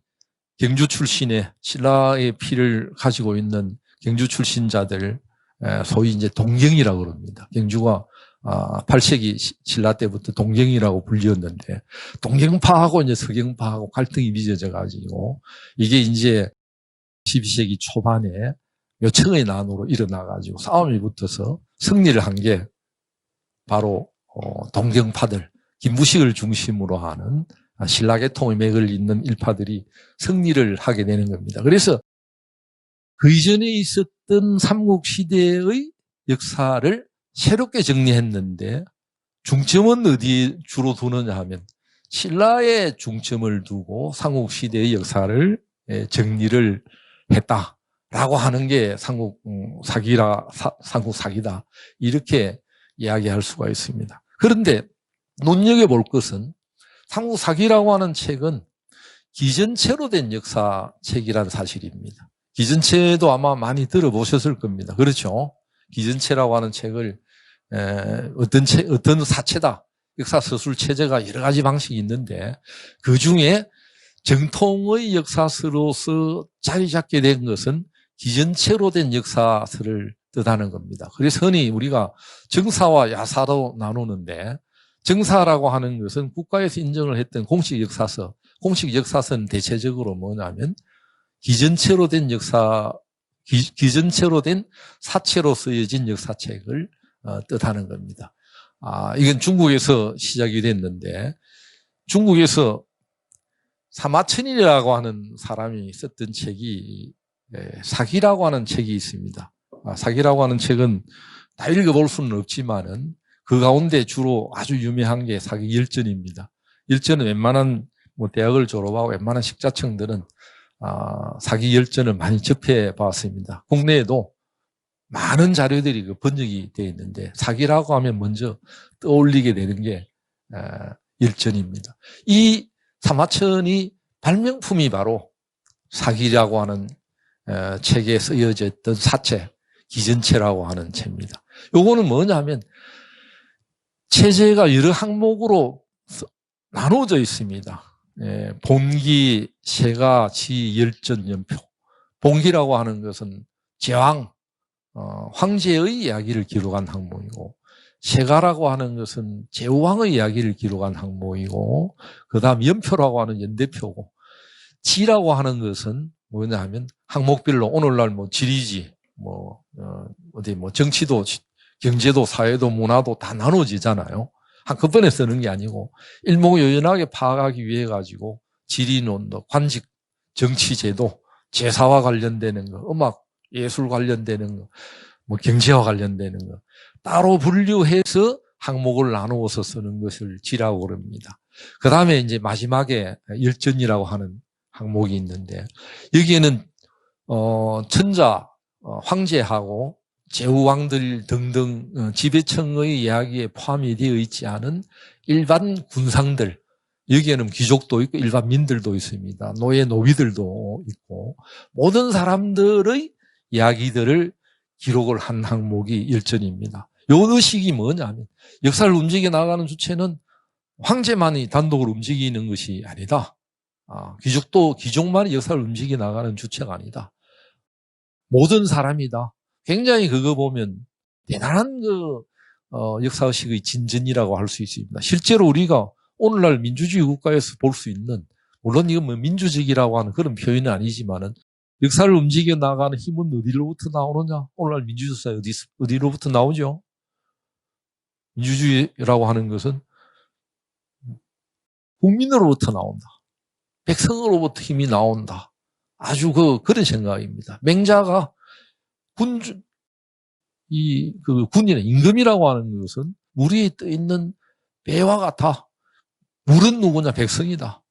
경주 출신의 신라의 피를 가지고 있는 경주 출신자들 소위 이제 동경이라고 그럽니다. 경주가 8세기 신라 때부터 동경이라고 불리었는데 동경파하고 이제 서경파하고 갈등이 빚어져 가지고 이게 이제 12세기 초반에 몇 층의 난으로 일어나 가지고 싸움이 붙어서 승리를 한 게 바로 동경파들 김부식을 중심으로 하는 신라계통의 맥을 잇는 일파들이 승리를 하게 되는 겁니다. 그래서 그 이전에 있었던 삼국시대의 역사를 새롭게 정리했는데 중점은 어디에 주로 두느냐 하면 신라에 중점을 두고 삼국시대의 역사를 정리를 했다라고 하는 게 삼국사기다 이렇게 이야기할 수가 있습니다. 그런데 눈여겨볼 것은 삼국사기라고 하는 책은 기전체로 된 역사책이라는 사실입니다. 기전체도 아마 많이 들어보셨을 겁니다. 그렇죠? 기전체라고 하는 책을 어떤 사체다. 역사서술 체제가 여러 가지 방식이 있는데 그 중에 정통의 역사서로서 자리 잡게 된 것은 기전체로 된 역사서를 뜻하는 겁니다. 그래서 흔히 우리가 정사와 야사로 나누는데 정사라고 하는 것은 국가에서 인정을 했던 공식 역사서는 대체적으로 뭐냐면 기전체로 된 기전체로 된 사체로 쓰여진 역사책을 뜻하는 겁니다. 이건 중국에서 시작이 됐는데 중국에서 사마천이라고 하는 사람이 썼던 책이 사기라고 하는 책이 있습니다. 사기라고 하는 책은 다 읽어볼 수는 없지만은 그 가운데 주로 아주 유명한 게 사기 열전입니다. 열전은 웬만한 대학을 졸업하고 웬만한 식자층들은 사기 열전을 많이 접해 봤습니다. 국내에도 많은 자료들이 번역이 되어 있는데 사기라고 하면 먼저 떠올리게 되는 게 열전입니다. 이 사마천이 발명품이 바로 사기라고 하는 책에 쓰여져 있던 사체, 기전체라고 하는 책입니다. 요거는 뭐냐면 체제가 여러 항목으로 나누어져 있습니다. 본기, 세가, 지, 열전, 연표. 본기라고 하는 것은 제왕, 황제의 이야기를 기록한 항목이고 세가라고 하는 것은 제후왕의 이야기를 기록한 항목이고 그 다음 연표라고 하는 연대표고 지라고 하는 것은 뭐냐 하면 항목별로 오늘날 지리지, 정치도, 경제도, 사회도, 문화도 다 나눠지잖아요. 한꺼번에 쓰는 게 아니고 일목요연하게 파악하기 위해 가지고 지리론도, 관직, 정치제도, 제사와 관련되는 거, 음악, 예술 관련되는 거, 경제와 관련되는 거 따로 분류해서 항목을 나누어서 쓰는 것을 지라고 그럽니다. 그 다음에 이제 마지막에 열전이라고 하는 항목이 있는데 여기에는 천자, 황제하고 제후왕들 등등 지배층의 이야기에 포함이 되어 있지 않은 일반 군상들, 여기에는 귀족도 있고 일반민들도 있습니다. 노예, 노비들도 있고 모든 사람들의 이야기들을 기록을 한 항목이 열전입니다. 요 의식이 뭐냐면 역사를 움직여 나가는 주체는 황제만이 단독으로 움직이는 것이 아니다. 귀족만이 역사를 움직여 나가는 주체가 아니다. 모든 사람이다. 굉장히 그거 보면 대단한 역사의식의 진전이라고 할 수 있습니다. 실제로 우리가 오늘날 민주주의 국가에서 볼 수 있는, 물론 이건 뭐 민주적이라고 하는 그런 표현은 아니지만은, 역사를 움직여 나가는 힘은 어디로부터 나오느냐? 오늘날 민주주의 어디로부터 나오죠? 민주주의라고 하는 것은 국민으로부터 나온다. 백성으로부터 힘이 나온다. 아주 그런 생각입니다. 맹자가 군이나 임금이라고 하는 것은 물 위에 떠 있는 배와 같아. 물은 누구냐? 백성이다.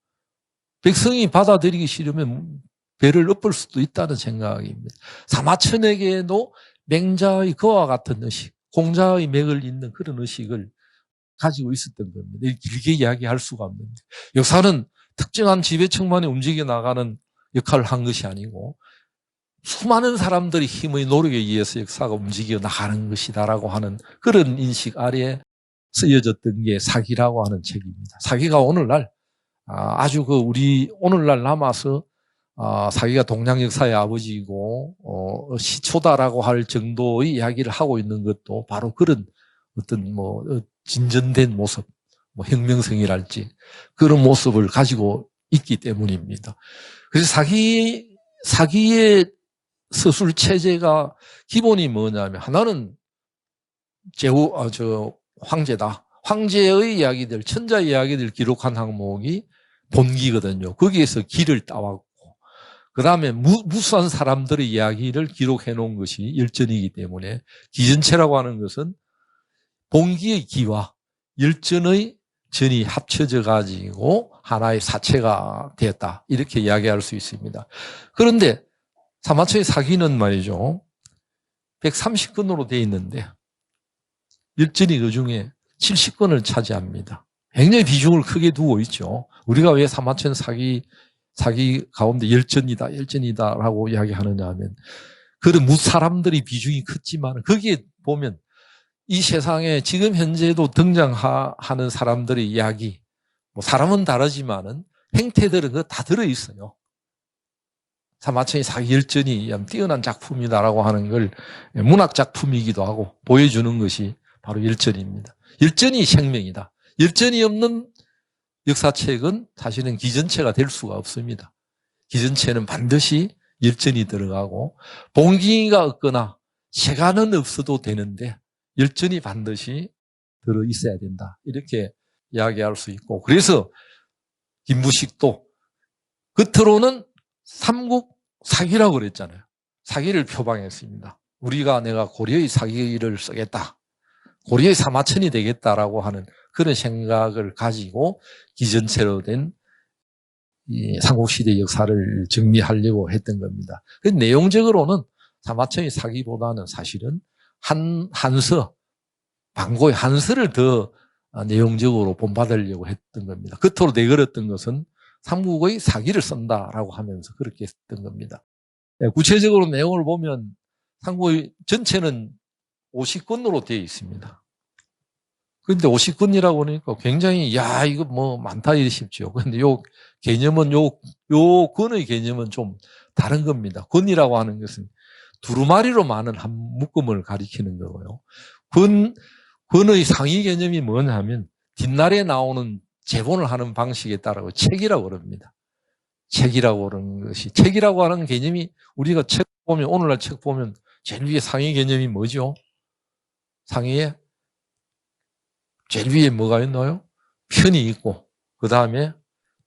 백성이 받아들이기 싫으면 배를 엎을 수도 있다는 생각입니다. 사마천에게도 맹자의 그와 같은 의식, 공자의 맥을 잇는 그런 의식을 가지고 있었던 겁니다. 길게 이야기할 수가 없는데, 역사는 특정한 지배층만이 움직여 나가는 역할을 한 것이 아니고 수많은 사람들의 힘의 노력에 의해서 역사가 움직여 나가는 것이다라고 하는 그런 인식 아래에 쓰여졌던 게 사기라고 하는 책입니다. 사기가 오늘날 아주 우리 오늘날 남아서 사기가 동양 역사의 아버지이고 시초다라고 할 정도의 이야기를 하고 있는 것도 바로 그런 어떤 진전된 모습, 혁명성이랄지 그런 모습을 가지고 있기 때문입니다. 그래서 사기의 서술 체제가 기본이 뭐냐면, 하나는 황제다. 황제의 이야기들, 천자 이야기들 기록한 항목이 본기거든요. 거기에서 기를 따왔고, 그 다음에 무수한 사람들의 이야기를 기록해 놓은 것이 열전이기 때문에 기전체라고 하는 것은 본기의 기와 열전의 전이 합쳐져 가지고 하나의 사체가 되었다. 이렇게 이야기할 수 있습니다. 그런데 사마천의 사기는 말이죠, 130권으로 되어 있는데 열전이 그 중에 70권을 차지합니다. 굉장히 비중을 크게 두고 있죠. 우리가 왜 사마천 사기 가운데 열전이다라고 이야기하느냐 하면, 그런 사람들이 비중이 컸지만 거기에 보면 이 세상에 지금 현재도 등장하는 사람들의 이야기, 사람은 다르지만은 행태들은 그거 다 들어있어요. 사마천의 사기 열전이 뛰어난 작품이다라고 하는 걸 문학 작품이기도 하고 보여주는 것이 바로 열전입니다. 열전이 생명이다. 열전이 없는 역사책은 사실은 기전체가 될 수가 없습니다. 기전체는 반드시 열전이 들어가고 본기가 없거나 세가는 없어도 되는데 열전이 반드시 들어있어야 된다. 이렇게 이야기할 수 있고, 그래서 김부식도 겉으로는 삼국 사기라고 그랬잖아요. 사기를 표방했습니다. 내가 고려의 사기를 쓰겠다, 고려의 사마천이 되겠다라고 하는 그런 생각을 가지고 기전체로 된 이 삼국시대 역사를 정리하려고 했던 겁니다. 내용적으로는 사마천의 사기보다는 사실은 방고의 한서를 더 내용적으로 본받으려고 했던 겁니다. 겉으로 내걸었던 것은 삼국의 사기를 쓴다라고 하면서 그렇게 했던 겁니다. 구체적으로 내용을 보면 삼국의 전체는 50권으로 되어 있습니다. 그런데 50권이라고 하니까 굉장히 이거 많다 이러십시오. 그런데 권의 개념은 좀 다른 겁니다. 권이라고 하는 것은 두루마리로 많은 한 묶음을 가리키는 거고요. 권의 상위 개념이 뭐냐면 뒷날에 나오는 제본을 하는 방식에 따라 책이라고 그럽니다. 책이라고 그러는 것이, 책이라고 하는 개념이 우리가 오늘날 책 보면 제일 위에 상위 개념이 뭐죠? 상위에 제일 위에 뭐가 있나요? 편이 있고, 그 다음에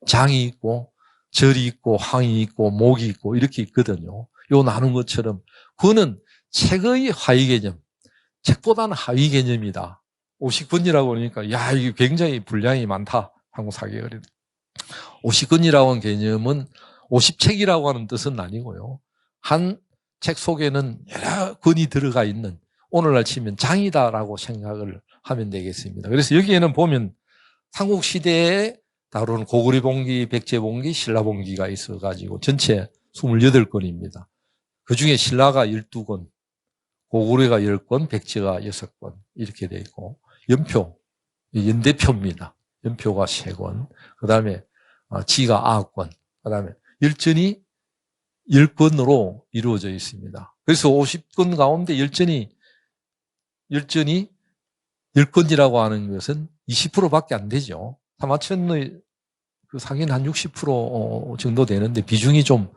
장이 있고, 절이 있고, 항이 있고, 목이 있고, 이렇게 있거든요. 요 나눈 것처럼 그거는 책의 하위 개념, 책보다는 하위 개념이다. 50권이라고 그러니까 이게 굉장히 분량이 많다, 한국 사기가. 50권이라고 하는 개념은 50책이라고 하는 뜻은 아니고요, 한 책 속에는 여러 권이 들어가 있는, 오늘날 치면 장이다라고 생각을 하면 되겠습니다. 그래서 여기에는 보면 삼국시대에 다루는 고구려본기, 백제본기, 신라본기가 있어가지고 전체 28권입니다. 그 중에 신라가 12권, 고구려가 10권, 백제가 6권 이렇게 되어 있고, 연대표입니다. 연표가 3권, 그 다음에 지가 9건, 그 다음에 열전이 10건으로 이루어져 있습니다. 그래서 50건 가운데 열전이 10건이라고 하는 것은 20%밖에 안 되죠. 사마천의 그 상위는 한 60% 정도 되는데 비중이 좀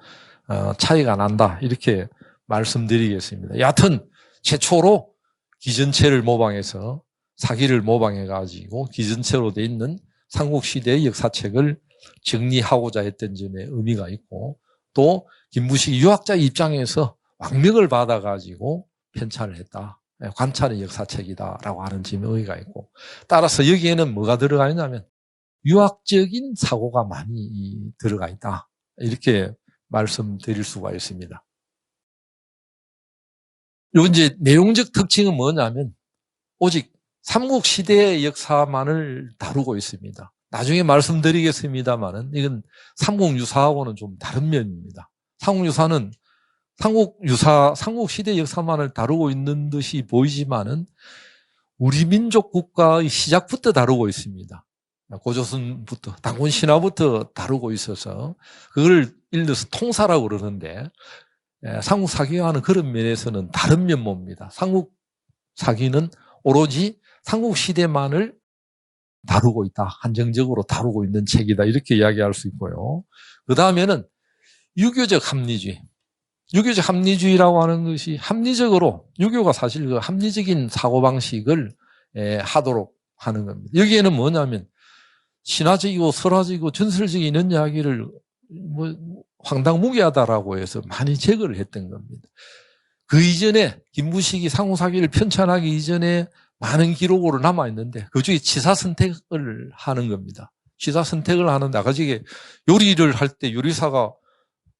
차이가 난다. 이렇게 말씀드리겠습니다. 여하튼 최초로 기전체를 모방해서 사기를 모방해가지고 기전체로 돼 있는 삼국시대의 역사책을 정리하고자 했던 점에 의미가 있고, 또 김부식 유학자 입장에서 왕명을 받아가지고 편찬을 했다. 관찰의 역사책이다라고 하는 점에 의의가 있고, 따라서 여기에는 뭐가 들어가 있냐면 유학적인 사고가 많이 들어가 있다. 이렇게 말씀드릴 수가 있습니다. 요 이제 내용적 특징은 뭐냐면 오직 삼국시대의 역사만을 다루고 있습니다. 나중에 말씀드리겠습니다만은 이건 삼국유사하고는 좀 다른 면입니다. 삼국유사는 삼국시대 역사만을 다루고 있는 듯이 보이지만은 우리 민족 국가의 시작부터 다루고 있습니다. 고조선부터, 당군 신화부터 다루고 있어서 그걸 일러서 통사라고 그러는데, 삼국사기와는 그런 면에서는 다른 면모입니다. 삼국사기는 오로지 삼국시대만을 다루고 있다. 한정적으로 다루고 있는 책이다. 이렇게 이야기할 수 있고요. 그 다음에는 유교적 합리주의. 유교적 합리주의라고 하는 것이 합리적으로, 유교가 사실 그 합리적인 사고방식을 하도록 하는 겁니다. 여기에는 뭐냐면 신화적이고 설화적이고 전설적인 이런 이야기를 황당무계하다라고 해서 많이 제거를 했던 겁니다. 그 이전에 김부식이 삼국사기를 편찬하기 이전에 많은 기록으로 남아있는데 그중에 취사선택을 하는 겁니다. 취사선택을 하는데 아까 저게 요리를 할 때 요리사가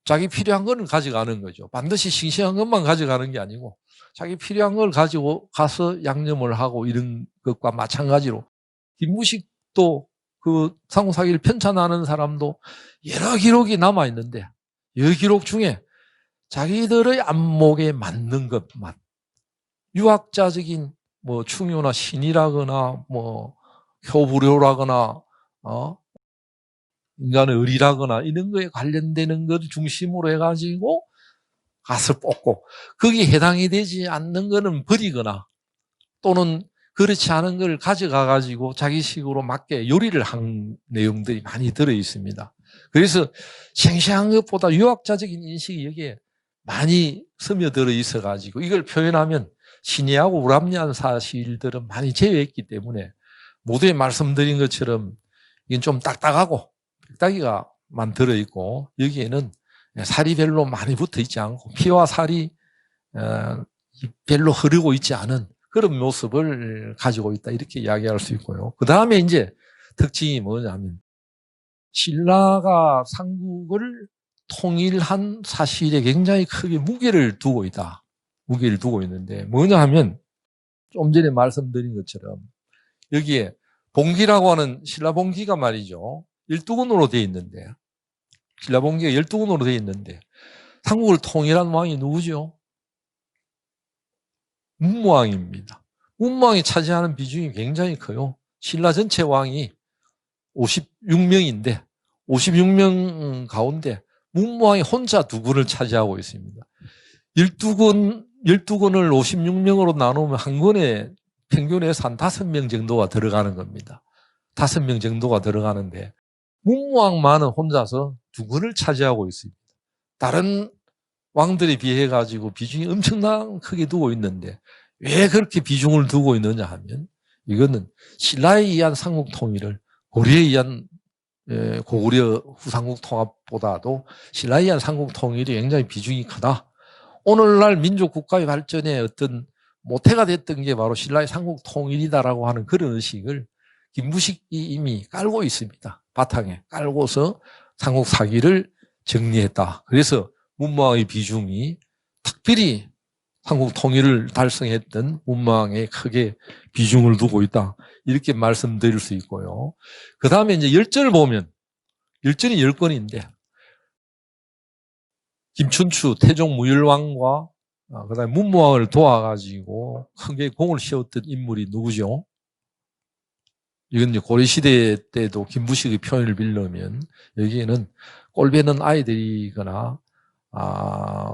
자기 필요한 거는 가져가는 거죠. 반드시 싱싱한 것만 가져가는 게 아니고 자기 필요한 걸 가지고 가서 양념을 하고 이런 것과 마찬가지로 김부식도 그 삼국사기를 편찬하는 사람도 여러 기록이 남아있는데 이 기록 중에 자기들의 안목에 맞는 것만, 유학자적인 뭐 충효나 신이라거나 뭐 효부료라거나 인간의 의리라거나 이런 거에 관련되는 것 중심으로 해가지고 갓을 뽑고 거기에 해당이 되지 않는 거는 버리거나 또는 그렇지 않은 걸 가져가가지고 자기식으로 맞게 요리를 한 내용들이 많이 들어 있습니다. 그래서 생생한 것보다 유학자적인 인식이 여기에 많이 스며들어 있어가지고 이걸 표현하면 신의하고 불합리한 사실들은 많이 제외했기 때문에 모두에 말씀드린 것처럼 이건 좀 딱딱하고 빽딱이가만 들어있고 여기에는 살이 별로 많이 붙어 있지 않고 피와 살이 별로 흐르고 있지 않은 그런 모습을 가지고 있다 이렇게 이야기할 수 있고요. 그 다음에 이제 특징이 뭐냐면 신라가 삼국을 통일한 사실에 굉장히 크게 무게를 두고 있다. 무게를 두고 있는데 뭐냐 하면 좀 전에 말씀드린 것처럼 여기에 봉기라고 하는 신라봉기가 말이죠. 12권으로 되어 있는데 신라봉기가 12권으로 되어 있는데 삼국을 통일한 왕이 누구죠? 문무왕입니다. 문무왕이 차지하는 비중이 굉장히 커요. 신라 전체 왕이 56명인데 56명 가운데 문무왕이 혼자 2권을 차지하고 있습니다. 12권을 56명으로 나누면 한 권에 평균에서 한 5명 정도가 들어가는 겁니다. 5명 정도가 들어가는데 문무왕만은 혼자서 2권을 차지하고 있습니다. 다른 왕들에 비해 가지고 비중이 엄청나게 크게 두고 있는데 왜 그렇게 비중을 두고 있느냐 하면 이거는 신라에 의한 삼국 통일을 고려에 의한 고구려 후삼국 통합보다도 신라에 의한 삼국 통일이 굉장히 비중이 크다. 오늘날 민족 국가의 발전에 어떤 모태가 됐던 게 바로 신라의 삼국 통일이다라고 하는 그런 의식을 김부식이 이미 깔고 있습니다. 바탕에 깔고서 삼국 사기를 정리했다. 그래서 문무왕의 비중이 특별히 한국 통일을 달성했던 문무왕에 크게 비중을 두고 있다. 이렇게 말씀드릴 수 있고요. 그 다음에 이제 열전을 보면 열전이 10권인데 김춘추 태종 무열왕과 그다음에 문무왕을 도와가지고 크게 공을 세웠던 인물이 누구죠? 이건 이제 고려시대 때도 김부식의 표현을 빌려면 여기에는 꼴배는 아이들이거나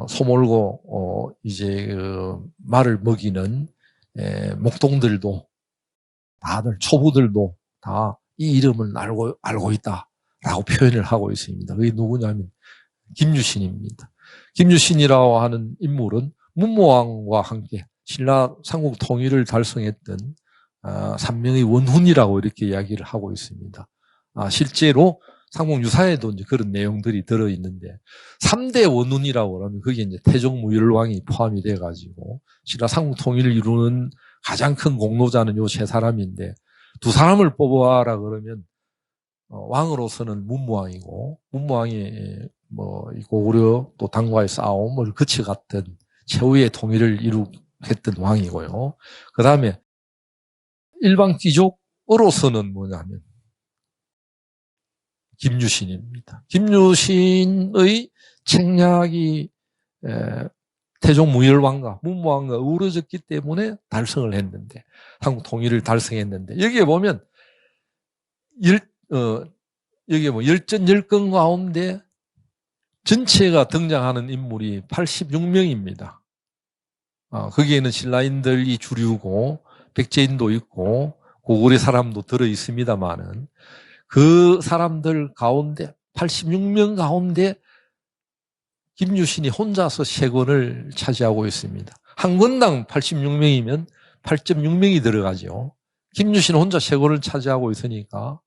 소몰고 이제 말을 먹이는 목동들도 다들 초부들도 다 이 이름을 알고 있다라고 표현을 하고 있습니다. 그게 누구냐면 김유신입니다. 김유신이라고 하는 인물은 문무왕과 함께 신라 삼국 통일을 달성했던 삼명의 원훈이라고 이렇게 이야기를 하고 있습니다. 실제로 삼국 유사에도 이제 그런 내용들이 들어있는데 3대 원훈이라고 하면 그게 이제 태종무열왕이 포함이 돼가지고 신라 삼국 통일을 이루는 가장 큰 공로자는 요 세 사람인데 두 사람을 뽑아라 그러면 왕으로서는 문무왕이고 문무왕이 이 고구려 또 당과의 싸움을 거쳐갔던 최후의 통일을 이룩했던 왕이고요. 그 다음에 일반 귀족으로서는 뭐냐면 김유신입니다. 김유신의 책략이 태종무열왕과 문무왕과 어우러졌기 때문에 달성을 했는데 한국 통일을 달성했는데 여기에 보면 여기에 열전 가운데 전체가 등장하는 인물이 86명입니다. 거기에는 신라인들이 주류고 백제인도 있고 고구려 사람도 들어 있습니다만은 그 사람들 가운데 86명 가운데 김유신이 혼자서 세 권을 차지하고 있습니다. 한 권당 86명이면 8.6명이 들어가죠. 김유신 혼자 세 권을 차지하고 있으니까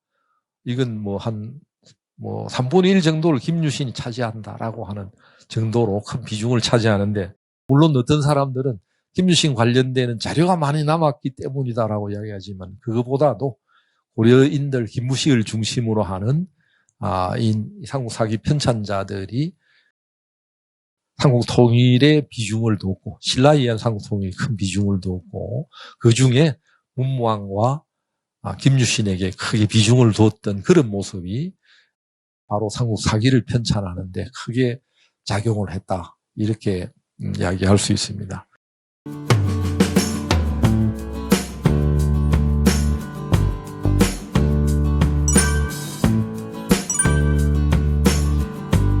이건 3분의 1 정도를 김유신이 차지한다라고 하는 정도로 큰 비중을 차지하는데 물론 어떤 사람들은 김유신 관련되는 자료가 많이 남았기 때문이다라고 이야기하지만 그거보다도 고려인들 김무식을 중심으로 하는 이 삼국 사기 편찬자들이 삼국 통일의 비중을 뒀고 신라에 의한 삼국 통일이 큰 비중을 뒀고 그중에 문무왕과 김유신에게 크게 비중을 뒀던 그런 모습이 바로 삼국 사기를 편찬하는데 크게 작용을 했다 이렇게 이야기할 수 있습니다.